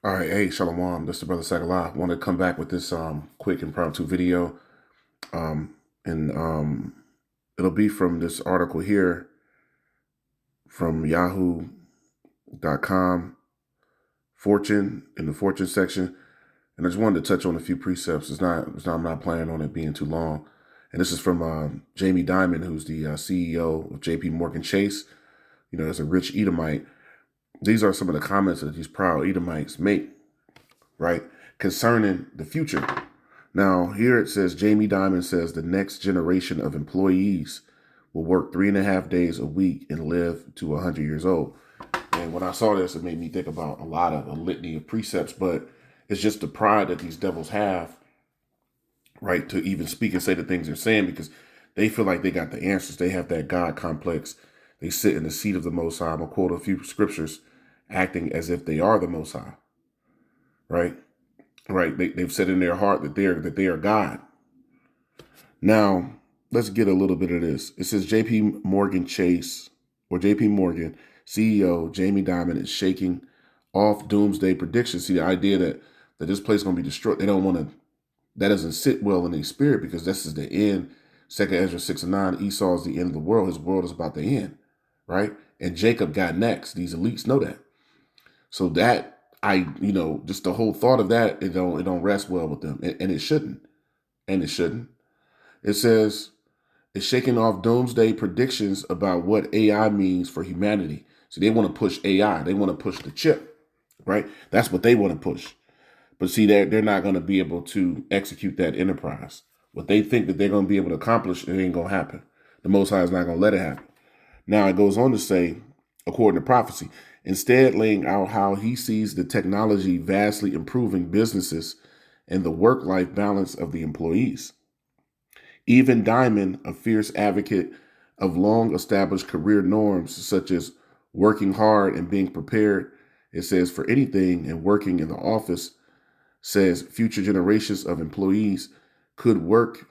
All right, hey, Shalom. This is the brother Sagalah. I want to come back with this quick impromptu video. And it'll be from this article here from yahoo.com, Fortune, in the Fortune section. And I just wanted to touch on a few precepts. I'm not planning on it being too long. And this is from Jamie Dimon, who's the CEO of JP Morgan Chase. You know, as a rich Edomite. These are some of the comments that these proud Edomites make, right, concerning the future. Now, here it says, Jamie Dimon says the next generation of employees will work 3.5 days a week and live to 100 years old. And when I saw this, it made me think about a litany of precepts, but it's just the pride that these devils have, right, to even speak and say the things they're saying, because they feel like they got the answers. They have that God complex. They sit in the seat of the Most High. I'm going to quote a few scriptures, acting as if they are the Most High, right? Right. They've said in their heart that they are God. Now, let's get a little bit of this. It says JP Morgan Chase, or JP Morgan CEO Jamie Dimon, is shaking off doomsday predictions. See, the idea that this place is going to be destroyed, they don't want to, that doesn't sit well in their spirit, because this is the end. 2nd Ezra 6:9, Esau is the end of the world. His world is about to end, right? And Jacob got next. These elites know that. So that, just the whole thought of that, it don't rest well with them, and it shouldn't, It says it's shaking off doomsday predictions about what AI means for humanity. See, they want to push AI, they want to push the chip, right? That's what they want to push. But see, they're not going to be able to execute that enterprise. What they think that they're going to be able to accomplish, it ain't going to happen. The Most High is not going to let it happen. Now it goes on to say, according to prophecy, instead laying out how he sees the technology vastly improving businesses and the work-life balance of the employees. Even Dimon, a fierce advocate of long-established career norms such as working hard and being prepared, it says, for anything and working in the office, says future generations of employees could work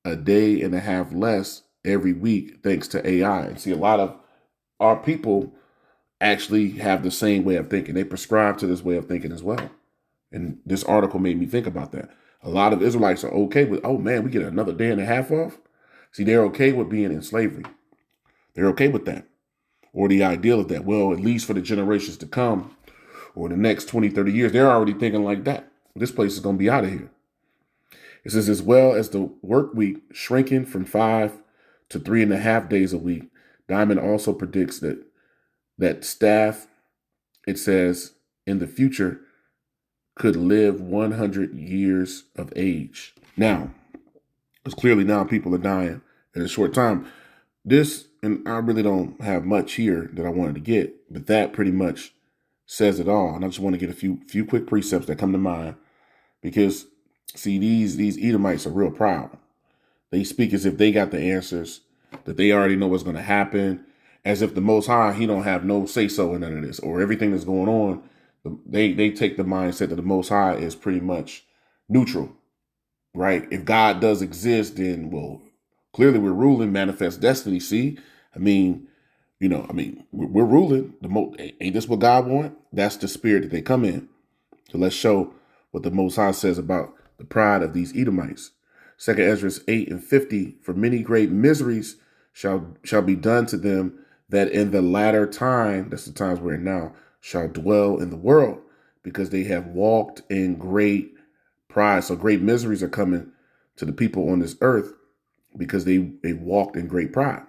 a day and a half less every week thanks to AI. And see, a lot of our people actually have the same way of thinking. They prescribe to this way of thinking as well. And this article made me think about that. A lot of Israelites are okay with, oh man, we get another day and a half off. See, they're okay with being in slavery. They're okay with that. Or the ideal of that. Well, at least for the generations to come, or the next 20, 30 years, they're already thinking like that. This place is going to be out of here. It says, as well as the work week shrinking from 5 to 3.5 days a week, Dimon also predicts that staff, it says, in the future could live 100 years of age. Now, it's clearly now people are dying in a short time. This, and I really don't have much here that I wanted to get, but that pretty much says it all. And I just want to get a few quick precepts that come to mind, because see, these Edomites are real proud. They speak as if they got the answers, that they already know what's going to happen, as if the Most High, he don't have no say-so in none of this, or everything that's going on. They take the mindset that the Most High is pretty much neutral, right? If God does exist, then, well, clearly we're ruling manifest destiny. See, we're ruling. Ain't this what God want? That's the spirit that they come in. So let's show what the Most High says about the pride of these Edomites. 2nd Ezra 8:50, for many great miseries shall be done to them that in the latter time, that's the times we're in now, shall dwell in the world, because they have walked in great pride. So great miseries are coming to the people on this earth because they walked in great pride.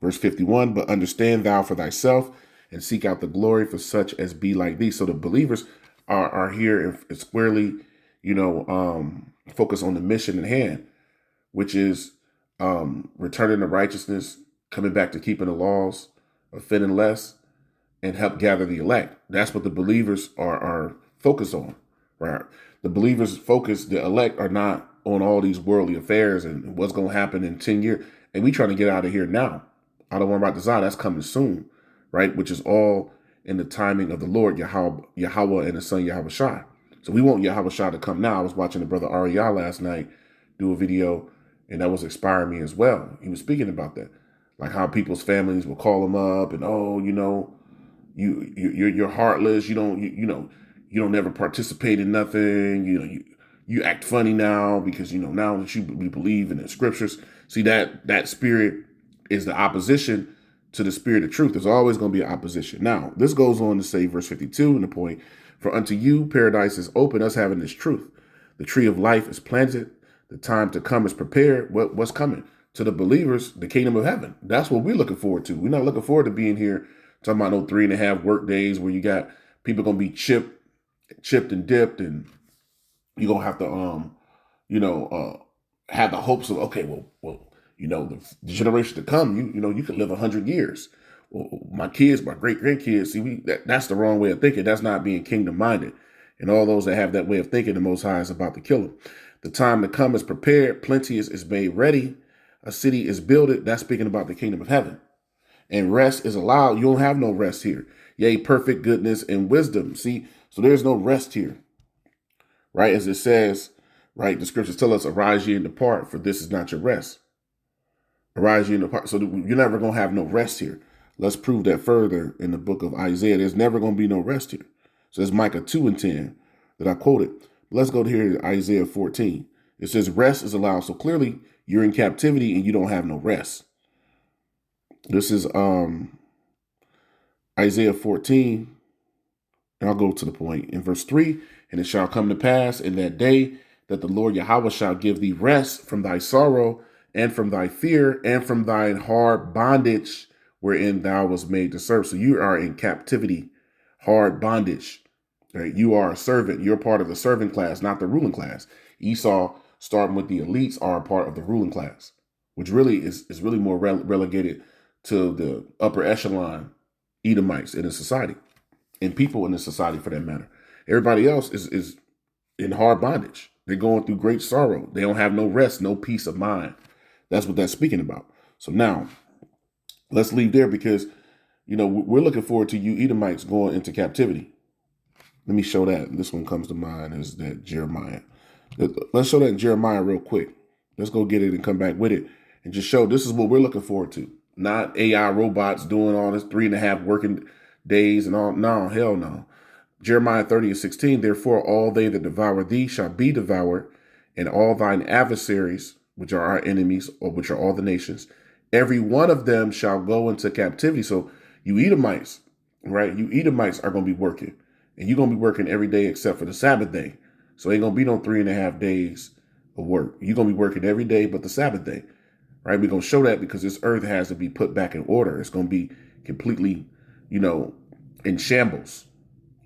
Verse 51, but understand thou for thyself and seek out the glory for such as be like thee. So the believers are here and squarely, focus on the mission at hand, which is returning to righteousness, coming back to keeping the laws, offending less, and help gather the elect. That's what the believers are focused on, right? The believers focus, the elect are not on all these worldly affairs and what's going to happen in 10 years. And we trying to get out of here now. I don't worry about desire. That's coming soon, right? Which is all in the timing of the Lord, Yahweh and the Son, Yahweh Shai. So we want Yahweh Shai to come now. I was watching the brother Ariel last night do a video, and that was inspiring me as well. He was speaking about that, like how people's families will call him up and, oh, you're heartless. You you don't never participate in nothing. You act funny now because, now that we believe in the scriptures. See, that spirit is the opposition to the spirit of truth. There's always going to be an opposition. Now, this goes on to say, verse 52, in the point, for unto you paradise is open, us having this truth. The tree of life is planted. The time to come is prepared. What's coming? To the believers, the kingdom of heaven. That's what we're looking forward to. We're not looking forward to being here talking about no 3.5 work days where you got people going to be chipped and dipped, and you're going to have to, have the hopes of, okay, well, the generation to come, you could live 100 years. Well, my kids, my great grandkids, see, that's the wrong way of thinking. That's not being kingdom minded. And all those that have that way of thinking, the Most High is about to kill them. The time to come is prepared. Plenty is made ready. A city is builded. That's speaking about the kingdom of heaven. And rest is allowed. You don't have no rest here. Yea, perfect goodness and wisdom. See, so there's no rest here. Right? As it says, right, the scriptures tell us, arise ye and depart, for this is not your rest. Arise ye and depart. So you're never going to have no rest here. Let's prove that further in the book of Isaiah. There's never going to be no rest here. So it's Micah 2:10 that I quoted. Let's go to here to Isaiah 14. It says rest is allowed. So clearly you're in captivity and you don't have no rest. This is Isaiah 14. And I'll go to the point in verse 3. And it shall come to pass in that day that the Lord Yahweh shall give thee rest from thy sorrow and from thy fear and from thine hard bondage wherein thou was made to serve. So you are in captivity, hard bondage. Right? You are a servant. You're part of the servant class, not the ruling class. Esau, starting with the elites, are a part of the ruling class, which really is really more relegated to the upper echelon Edomites in the society, and people in the society for that matter. Everybody else is in hard bondage. They're going through great sorrow. They don't have no rest, no peace of mind. That's what that's speaking about. So now let's leave there because, we're looking forward to you Edomites going into captivity. Let me show that. This one comes to mind is that Jeremiah. Let's show that in Jeremiah real quick. Let's go get it and come back with it and just show this is what we're looking forward to. Not AI robots doing all this 3.5 working days and all. No, hell no. Jeremiah 30:16. Therefore, all they that devour thee shall be devoured, and all thine adversaries, which are our enemies, or which are all the nations, every one of them shall go into captivity. So you Edomites, right? You Edomites are going to be working. And you're going to be working every day except for the Sabbath day. So ain't going to be no 3.5 days of work. You're going to be working every day but the Sabbath day, right? We're going to show that because this earth has to be put back in order. It's going to be completely, in shambles.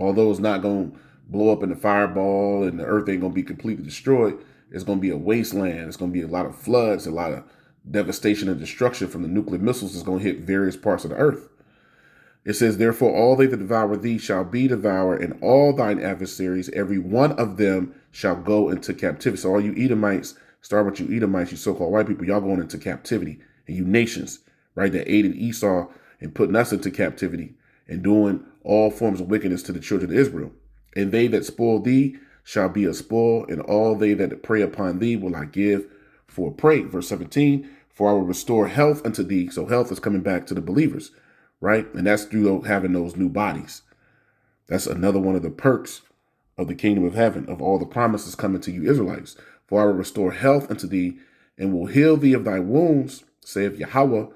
Although it's not going to blow up in the fireball and the earth ain't going to be completely destroyed, it's going to be a wasteland. It's going to be a lot of floods, a lot of devastation and destruction from the nuclear missiles that's going to hit various parts of the earth. It says, therefore, all they that devour thee shall be devoured, and all thine adversaries, every one of them shall go into captivity. So all you Edomites, start with you Edomites, you so-called white people, y'all going into captivity. And you nations, right, that aided Esau and putting us into captivity and doing all forms of wickedness to the children of Israel. And they that spoil thee shall be a spoil, and all they that prey upon thee will I give for a prey. Verse 17, for I will restore health unto thee. So health is coming back to the believers. Right? And that's through having those new bodies. That's another one of the perks of the kingdom of heaven, of all the promises coming to you Israelites. For I will restore health unto thee and will heal thee of thy wounds, saith Yahweh,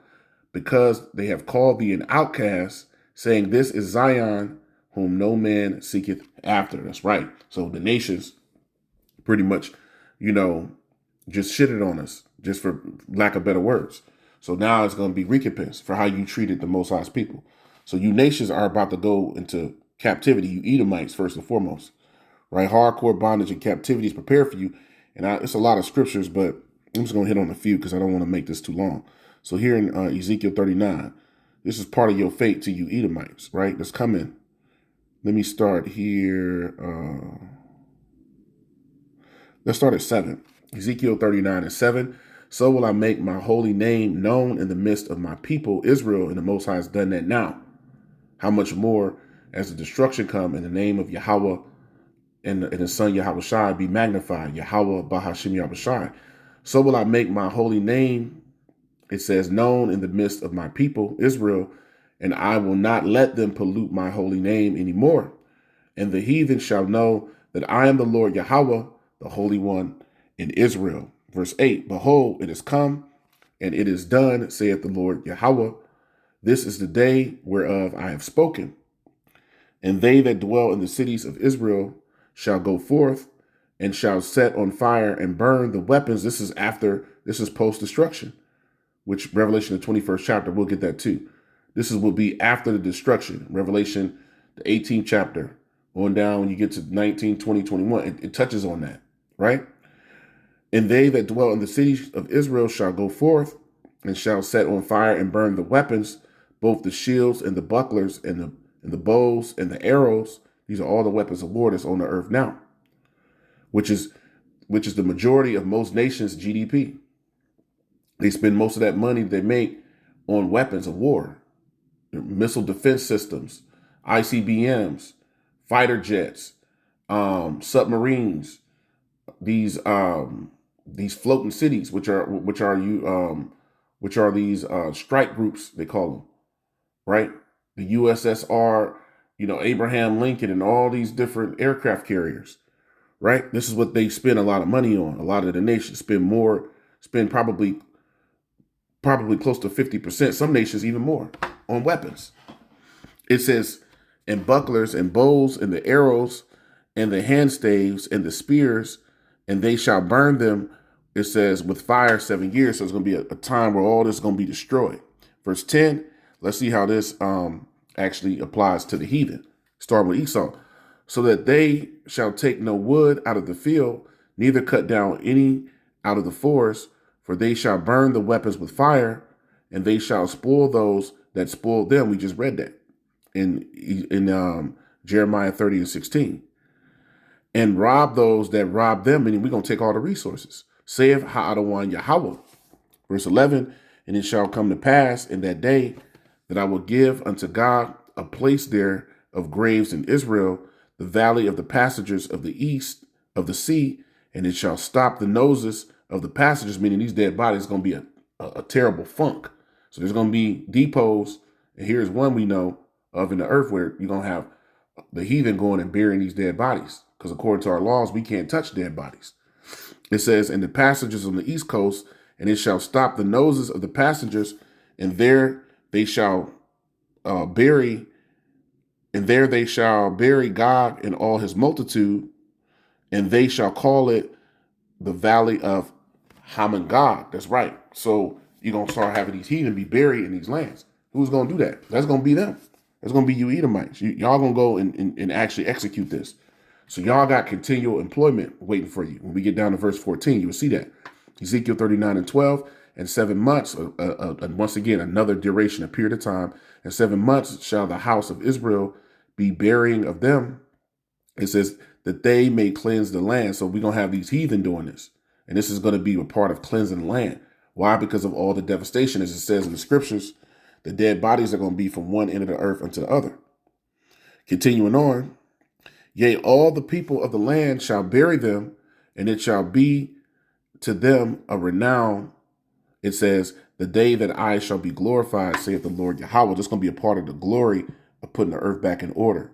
because they have called thee an outcast, saying, this is Zion, whom no man seeketh after. That's right. So the nations pretty much, just shitted on us, just for lack of better words. So now it's going to be recompense for how you treated the Most High's people. So you nations are about to go into captivity, you Edomites first and foremost, right? Hardcore bondage and captivity is prepared for you. And it's a lot of scriptures, but I'm just going to hit on a few because I don't want to make this too long. So here in Ezekiel 39, this is part of your fate to you Edomites, right? That's coming. Let me start here. Let's start at 7. Ezekiel 39:7. So will I make my holy name known in the midst of my people, Israel, and the Most High has done that now. How much more as the destruction come in the name of Yahweh and his son Yahweh Shai be magnified, Yahweh Bahashim Yahweh Shai. So will I make my holy name, it says, known in the midst of my people, Israel, and I will not let them pollute my holy name anymore. and the heathen shall know that I am the Lord Yahweh, the Holy One in Israel. Verse 8, behold, it is come, and it is done, saith the Lord Yahweh. This is the day whereof I have spoken. And they that dwell in the cities of Israel shall go forth and shall set on fire and burn the weapons. This is post-destruction, which Revelation, the 21st chapter, we'll get that too. This will be after the destruction. Revelation, the 18th chapter, on down when you get to 19, 20, 21, it touches on that, right? And they that dwell in the cities of Israel shall go forth and shall set on fire and burn the weapons, both the shields and the bucklers and the bows and the arrows. These are all the weapons of war that's on the earth now, which is the majority of most nations' GDP. They spend most of that money they make on weapons of war, missile defense systems, ICBMs, fighter jets, submarines, these floating cities, which are these strike groups, they call them, right? The USSR, Abraham Lincoln, and all these different aircraft carriers, right? This is what they spend a lot of money on. A lot of the nations spend probably close to 50%, some nations even more, on weapons. It says, and bucklers and bows and the arrows and the handstaves and the spears, and they shall burn them, it says, with fire 7 years. So it's going to be a time where all this is going to be destroyed. Verse 10, let's see how this actually applies to the heathen. Start with Esau. So that they shall take no wood out of the field, neither cut down any out of the forest, for they shall burn the weapons with fire, and they shall spoil those that spoiled them. We just read that in Jeremiah 30 and 16. And rob those that rob them, meaning we're going to take all the resources. Saith Ha'adawan Yahweh. Verse 11, and it shall come to pass in that day that I will give unto God a place there of graves in Israel, the valley of the passengers of the east of the sea, and it shall stop the noses of the passengers, meaning these dead bodies, going to be a terrible funk. So there's going to be depots, and here's one we know of in the earth where you're going to have the heathen going and burying these dead bodies, because according to our laws, we can't touch dead bodies. It says, and the passengers on the east coast, and it shall stop the noses of the passengers, and there they shall bury Gog and all his multitude, and they shall call it the valley of Hamon-Gog. That's right. So you're going to start having these heathen be buried in these lands. Who's going to do that? That's going to be them. That's going to be you Edomites. Y'all going to go and actually execute this. So y'all got continual employment waiting for you. When we get down to verse 14, you will see that. Ezekiel 39 and 12, and 7 months, and once again, another duration, a period of time, and 7 months shall the house of Israel be burying of them. It says that they may cleanse the land. So we're going to have these heathen doing this. And this is going to be a part of cleansing the land. Why? Because of all the devastation, as it says in the scriptures, the dead bodies are going to be from one end of the earth unto the other. Continuing on, yea, all the people of the land shall bury them, and it shall be to them a renown. It says, the day that I shall be glorified, saith the Lord Yahweh. This is going to be a part of the glory of putting the earth back in order.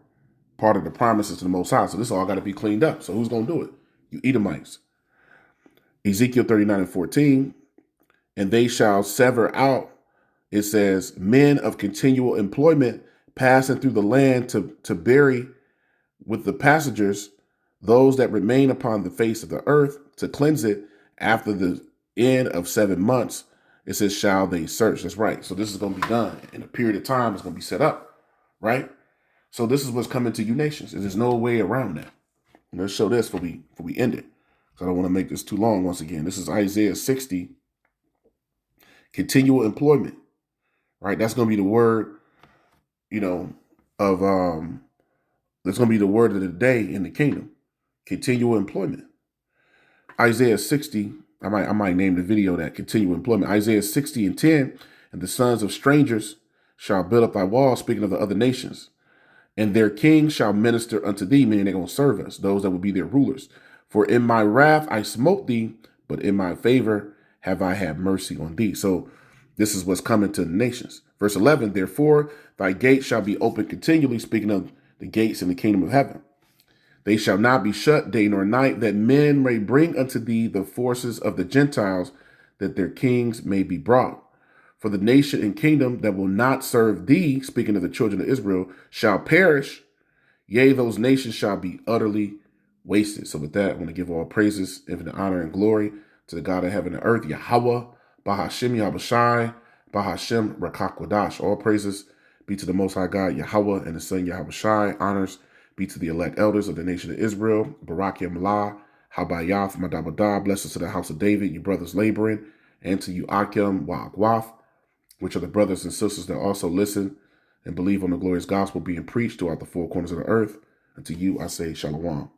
Part of the promises to the Most High. So this all got to be cleaned up. So who's going to do it? You Edomites. Ezekiel 39 and 14, and they shall sever out, it says, men of continual employment passing through the land to bury with the passengers those that remain upon the face of the earth, to cleanse it after the end of 7 months. It says, shall they search. That's right. So this is going to be done in a period of time. It's going to be set up, right? So this is what's coming to you nations. There's no way around that. And let's show this before we end it. So I don't want to make this too long once again. This is Isaiah 60, continual employment, right? That's going to be the word, that's going to be the word of the day in the kingdom. Continual employment. Isaiah 60, I might name the video that, continual employment. Isaiah 60 and 10, and the sons of strangers shall build up thy walls, speaking of the other nations. And their king shall minister unto thee, meaning they're going to serve us, those that will be their rulers. For in my wrath I smote thee, but in my favor have I had mercy on thee. So this is what's coming to the nations. Verse 11, therefore thy gates shall be open continually, speaking of the gates in the kingdom of heaven. They shall not be shut day nor night, that men may bring unto thee the forces of the Gentiles, that their kings may be brought. For the nation and kingdom that will not serve thee, speaking of the children of Israel, shall perish. Yea, those nations shall be utterly wasted. So with that, I want to give all praises, infinite honor, and glory to the God of heaven and earth, Yahweh, Bahashem Yahushai, Bahashem Rakakwadash. All praises be to the Most High God, Yahweh, and the Son Yahushai. Honors be to the elect elders of the nation of Israel, Barak Yamlah, Habayath, Madabada. Blessings to the house of David, you brothers laboring, and to you Akim, Wa'agwath, which are the brothers and sisters that also listen and believe on the glorious gospel being preached throughout the four corners of the earth. And to you, I say, Shalom.